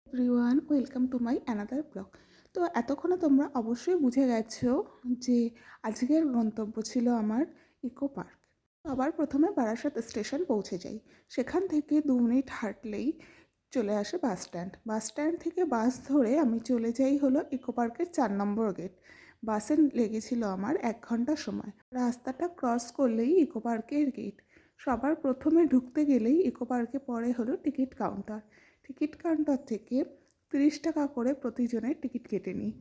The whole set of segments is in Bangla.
Everyone welcome to my another blog. তো এতক্ষণে তোমরা অবশ্যই বুঝে গেছো যে আজকের গন্তব্য ছিল আমার ইকো পার্ক। আবার প্রথমে বারাসাত স্টেশন পৌঁছে যাই। সেখান থেকে 2 মিনিট হাঁটলেই চলে আসে বাস স্ট্যান্ড। বাস স্ট্যান্ড থেকে বাস ধরে আমি চলে যাই হলো ইকো পার্কের 4 নম্বর গেট। বাসে লেগেছিল আমার 1 ঘন্টা সময়। রাস্তাটা ক্রস করলেই ইকো পার্কের গেট। সবার প্রথমে ঢুকতে গেলেই ইকো পার্কে পড়ে হলো টিকিট কাউন্টার। টিকিট কাউন্টার থেকে 30 টাকা করে প্রতিজনের টিকিট কেটে নিই।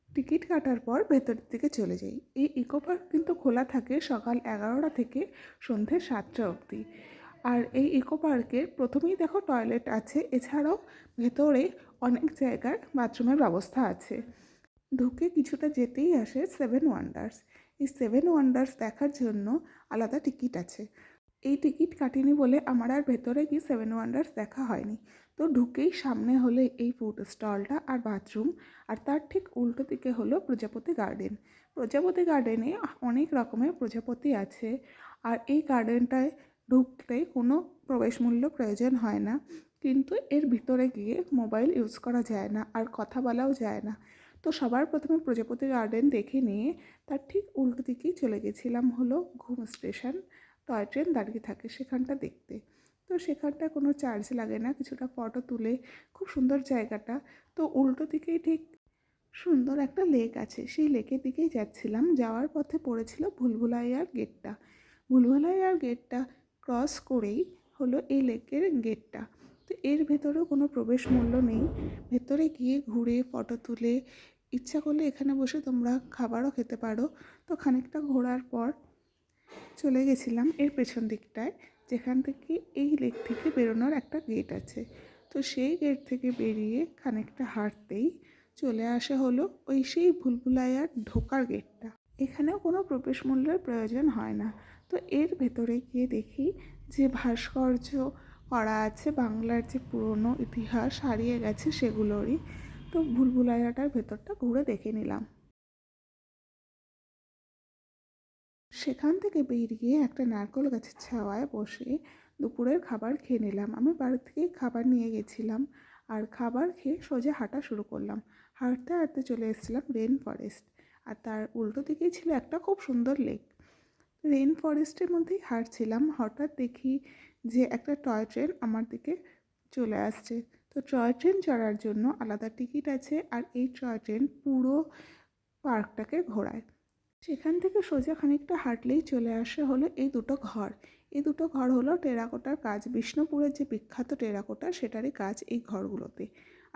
টিকিট কাটার পর ভেতরের দিকে চলে যাই। এই ইকো পার্ক কিন্তু খোলা থাকে সকাল 11টা থেকে সন্ধে 7টা অবধি। আর এই ইকো পার্কের প্রথমেই দেখো টয়লেট আছে, এছাড়াও ভেতরে অনেক জায়গায় বাথরুমের ব্যবস্থা আছে। ঢুকে কিছুটা যেতেই আসে 7 ওয়ান্ডার্স। এই 7 ওয়ান্ডার্স দেখার জন্য আলাদা টিকিট আছে। এই টিকিট কাটিনি বলে আমার আর ভেতরে গিয়ে 7 ওয়ান্ডার্স দেখা হয়নি। তো ঢুকেই সামনে হলো এই ফুড স্টলটা আর বাথরুম, আর তার ঠিক উল্টো দিকে হলো প্রজাপতি গার্ডেন। প্রজাপতি গার্ডেনে অনেক রকমের প্রজাপতি আছে, আর এই গার্ডেনটায় ঢুকতে কোনো প্রবেশ মূল্য প্রয়োজন হয় না, কিন্তু এর ভিতরে গিয়ে মোবাইল ইউজ করা যায় না আর কথা বলাও যায় না। তো সবার প্রথমে প্রজাপতি গার্ডেন দেখে নিয়ে তার ঠিক উল্টো দিকেই চলে গেছিলাম হলো ঘুম স্টেশন। টয় ট্রেন দাঁড়িয়ে থাকে সেখানটা দেখতে। তো সেখানটায় কোনো চার্জ লাগে না, কিছুটা ফটো তুলে খুব সুন্দর জায়গাটা। তো উল্টো দিকেই ঠিক সুন্দর একটা লেক আছে, সেই লেকের দিকেই যাচ্ছিলাম। যাওয়ার পথে পড়েছিল ভুলভুলাইয়ার গেটটা। ভুলভুলাইয়ার গেটটা ক্রস করেই হলো এই লেকের গেটটা। তো এর ভেতরেও কোনো প্রবেশ মূল্য নেই। ভেতরে গিয়ে ঘুরে ফটো তুলে ইচ্ছা করলে এখানে বসে তোমরা খাবারও খেতে পারো। তো খানিকটা ঘোরার পর চলে গেছিলাম এর পেছন দিকটায়, যেখান থেকে এই লেক থেকে বেরোনোর একটা গেট আছে। তো সেই গেট থেকে বেরিয়ে খানিকটা হাঁটতেই চলে আসা হলো ওই সেই ভুলভুলাইয়ার ঢোকার গেটটা। এখানেও কোনো প্রবেশ মূল্যের প্রয়োজন হয় না। তো এর ভেতরে গিয়ে দেখি যে ভাস্কর্য করা আছে, বাংলার যে পুরনো ইতিহাস হারিয়ে গেছে সেগুলোরই। তো ভুলভুলাইয়াটার ভেতরটা ঘুরে দেখে নিলাম। সেখান থেকে বেরিয়ে একটা নারকেল গাছের ছাওয়ায় বসে দুপুরের খাবার খেয়ে নিলাম। আমি বাড়ি থেকেই খাবার নিয়ে গেছিলাম, আর খাবার খেয়ে সোজা হাঁটা শুরু করলাম। হাঁটতে হাঁটতে চলে এসেছিলাম রেন ফরেস্ট, আর তার উল্টো দিকেই ছিল একটা খুব সুন্দর লেক। রেন ফরেস্টের মধ্যেই হাঁটছিলাম, হঠাৎ দেখি যে একটা টয় ট্রেন আমার দিকে চলে আসছে। তো টয় ট্রেন চড়ার জন্য আলাদা টিকিট আছে, আর এই টয় ট্রেন পুরো পার্কটাকে ঘোরায়। সেখান থেকে সোজা খানিকটা হাঁটলেই চলে আসে হলো এই দুটো ঘর। এই দুটো ঘর হলো টেরাকোটার কাজ, বিষ্ণুপুরের যে বিখ্যাত টেরাকোটা সেটারই কাজ এই ঘরগুলোতে।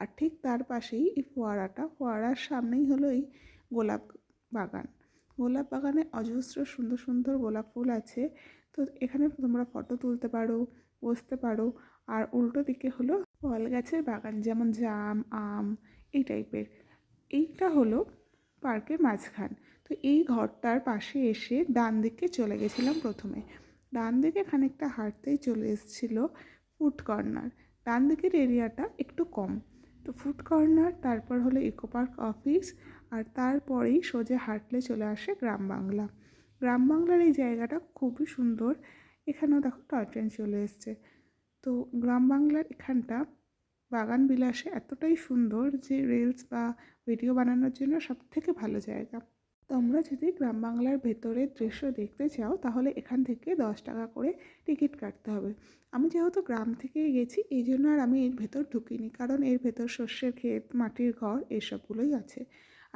আর ঠিক তার পাশেই এই ফোয়ারার সামনেই হলো এই গোলাপ বাগান। গোলাপ বাগানে অজস্র সুন্দর সুন্দর গোলাপ ফুল আছে। তো এখানে তোমরা ফটো তুলতে পারো, বসতে পারো। আর উল্টো দিকে হলো ফল গাছের বাগান, যেমন জাম, আম, এই টাইপের। এইটা হলো পার্কের মাঝখান। তো এই ঘরটার পাশে এসে ডান দিকে চলে গেছিলাম প্রথমে। ডান দিকে খানিকটা হাঁটতেই চলে এসেছিল ফুড কর্নার। ডান দিকের এরিয়াটা একটু কম। তো ফুড কর্নার, তারপর হলো ইকো পার্ক অফিস, আর তারপরেই সোজা হাঁটলে চলে আসে গ্রাম বাংলা। গ্রাম বাংলার এই জায়গাটা খুবই সুন্দর। এখানেও দেখো টয় ট্রেন চলে এসছে। তো গ্রাম বাংলার এখানটা বাগান বিলাসে এতটাই সুন্দর যে রিলস বা ভিডিও বানানোর জন্য সবথেকে ভালো জায়গা। তোমরা যদি গ্রাম বাংলার ভেতরের দৃশ্য দেখতে চাও তাহলে এখান থেকে 10 টাকা করে টিকিট কাটতে হবে। আমি যেহেতু গ্রাম থেকেই গেছি এই জন্য আর আমি এর ভেতর ঢুকিনি, কারণ এর ভেতর শস্যের ক্ষেত, মাটির ঘর এইসবগুলোই আছে।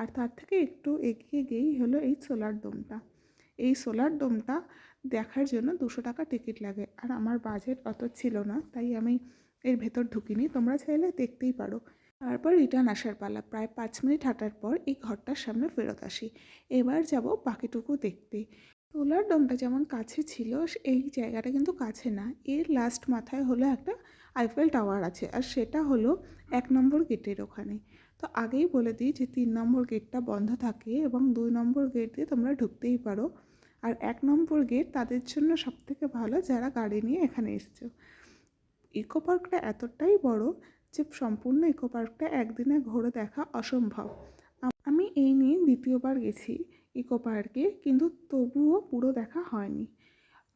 আর তার থেকে একটু এগিয়ে গিয়েই হলো এই সোলার ডোমটা। এই সোলার ডোমটা দেখার জন্য 200 টাকা টিকিট লাগে, আর আমার বাজেট অত ছিল না, তাই আমি এর ভেতর ঢুকিনি। তোমরা চাইলে দেখতেই পারো। তারপর রিটার্ন আসার পালা। প্রায় 5 মিনিট হাঁটার পর এই ঘরটার সামনে ফেরত আসি। এবার যাব বাকিটুকু দেখতে। সোলার ডোমটা যেমন কাছে ছিল, এই জায়গাটা কিন্তু কাছে না। এর লাস্ট মাথায় হলো একটা আইফেল টাওয়ার আছে, আর সেটা হলো 1 নম্বর গেটের ওখানে। তো আগেই বলে দিই যে 3 নম্বর গেটটা বন্ধ থাকে এবং 2 নম্বর গেট দিয়ে তোমরা ঢুকতেই পারো। আর 1 নম্বর গেট তাদের জন্য সবথেকে ভালো যারা গাড়ি নিয়ে এখানে এসছো। ইকো পার্কটা এতটাই বড় যে সম্পূর্ণ ইকো পার্কটা একদিনে ঘুরে দেখা অসম্ভব। আমি এই নিয়ে দ্বিতীয়বার গেছি ইকো পার্কে, কিন্তু তবুও পুরো দেখা হয়নি।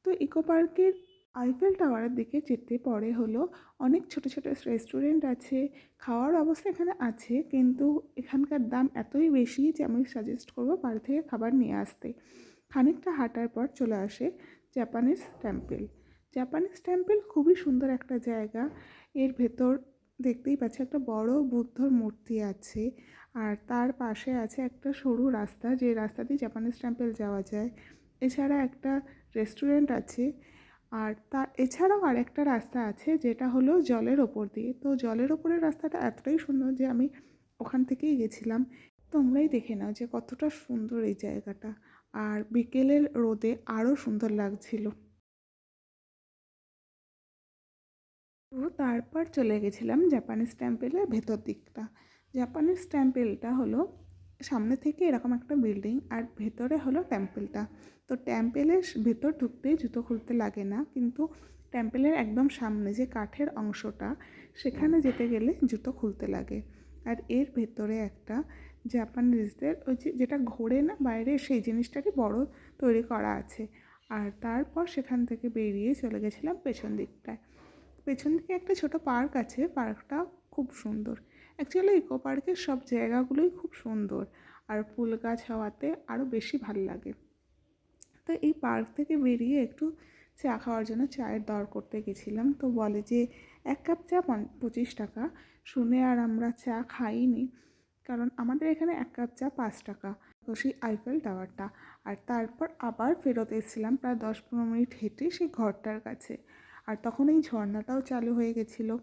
তো ইকো পার্কের আইফেল টাওয়ারের দিকে যেতে পরে হলো অনেক ছোট ছোট রেস্টুরেন্ট আছে। খাওয়ার ব্যবস্থা এখানে আছে, কিন্তু এখানকার দাম এতই বেশি যে আমি সাজেস্ট করবো বাড়ি থেকে খাবার নিয়ে আসতে। খানিকটা হাঁটার পর চলে আসে জাপানিজ টেম্পল। জাপানিজ টেম্পল খুবই সুন্দর একটা জায়গা। এর ভেতর দেখতেই পাচ্ছি একটা বড় বুদ্ধর মূর্তি আছে, আর তার পাশে আছে একটা সরু রাস্তা, যে রাস্তা দিয়ে জাপানিজ টেম্পল যাওয়া যায়। এছাড়া একটা রেস্টুরেন্ট আছে, আর এছাড়াও আরেকটা রাস্তা আছে যেটা হলো জলের ওপর দিয়ে। তো জলের ওপরের রাস্তাটা এতটাই সুন্দর যে আমি ওখান থেকেই গেছিলাম। তোমরাই দেখে নাও যে কতটা সুন্দর এই জায়গাটা, আর বিকেলের রোদে আরও সুন্দর লাগছিল। তো তারপর চলে গেছিলাম জাপানিজ টেম্পেলের ভেতর দিকটা। জাপানিজ টেম্পেলটা হলো সামনে থেকে এরকম একটা বিল্ডিং, আর ভেতরে হলো টেম্পেলটা। তো টেম্পেলের ভেতর ঢুকতেই জুতো খুলতে লাগে না, কিন্তু টেম্পেলের একদম সামনে যে কাঠের অংশটা, সেখানে যেতে গেলে জুতো খুলতে লাগে। আর এর ভেতরে একটা জাপানিজদের ওই যেটা ঘোরে না বাইরে, সেই জিনিসটারই বড় তৈরি করা আছে। আর তারপর সেখান থেকে বেরিয়ে চলে গেছিলাম পেছন দিকটায়। পেছন দিকে একটা ছোট পার্ক আছে, পার্কটা খুব সুন্দর। অ্যাকচুয়ালি ইকো পার্কের সব জায়গাগুলোই খুব সুন্দর, আর ফুল গাছ হওয়াতে আরও বেশি ভাল লাগে। তো এই পার্ক থেকে বেরিয়ে একটু চা খাওয়ার জন্য চায়ের দর করতে গেছিলাম। তো বলে যে 1 কাপ চা 25 টাকা। শুনে আর আমরা চা খাইনি, কারণ আমাদের এখানে 1 কাপ চা 5 টাকা। তো সেই আইফেল টাওয়ারটা, আর তারপর আবার ফেরত এসেছিলাম প্রায় 10-15 মিনিট হেঁটে সেই ঘরটার কাছে। আর তখন এই ঝর্ণাটাও চালু হয়ে গেছিলো।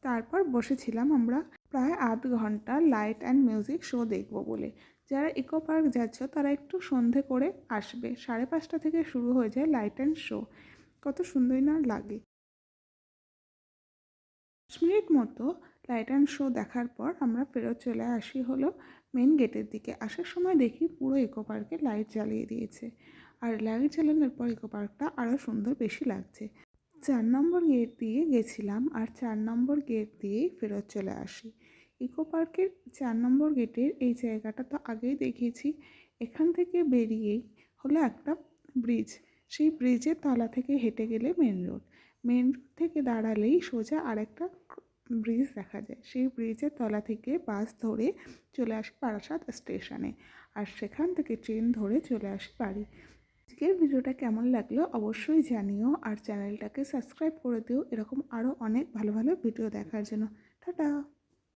তারপর বসেছিলাম আমরা প্রায় আধ ঘন্টা লাইট অ্যান্ড মিউজিক শো দেখব বলে। যারা ইকো পার্ক যাচ্ছ তারা একটু সন্ধে করে আসবে, 5:30 থেকে শুরু হয়ে যায় লাইট অ্যান্ড শো। কত সুন্দরই না লাগে। 10 মিনিট মতো লাইট অ্যান্ড শো দেখার পর আমরা ফেরত চলে আসি হলো মেন গেটের দিকে। আসার সময় দেখি পুরো ইকো পার্কে লাইট জ্বালিয়ে দিয়েছে, আর লাইট জ্বালানোর পর ইকো পার্কটা আরও সুন্দর বেশি লাগছে। 4 নম্বর গেট দিয়ে গেছিলাম, আর 4 নম্বর গেট দিয়েই ফেরত চলে আসি। ইকো পার্কের 4 নম্বর গেটের এই জায়গাটা তো আগেই দেখিয়েছি। এখান থেকে বেরিয়েই হলো একটা ব্রিজ। সেই ব্রিজের তলা থেকে হেঁটে গেলে মেন রোড। মেন রোড থেকে দাঁড়ালেই সোজা আরেকটা ব্রিজ দেখা যায়। সেই ব্রিজের তলা থেকে বাস ধরে চলে আসি বারাসাত স্টেশনে, আর সেখান থেকে ট্রেন ধরে চলে আসি বাড়ি। আজকের ভিডিওটা কেমন লাগলো অবশ্যই জানিও, আর চ্যানেলটাকে সাবস্ক্রাইব করে দিও এরকম আরও অনেক ভালো ভালো ভিডিও দেখার জন্য। টাটা।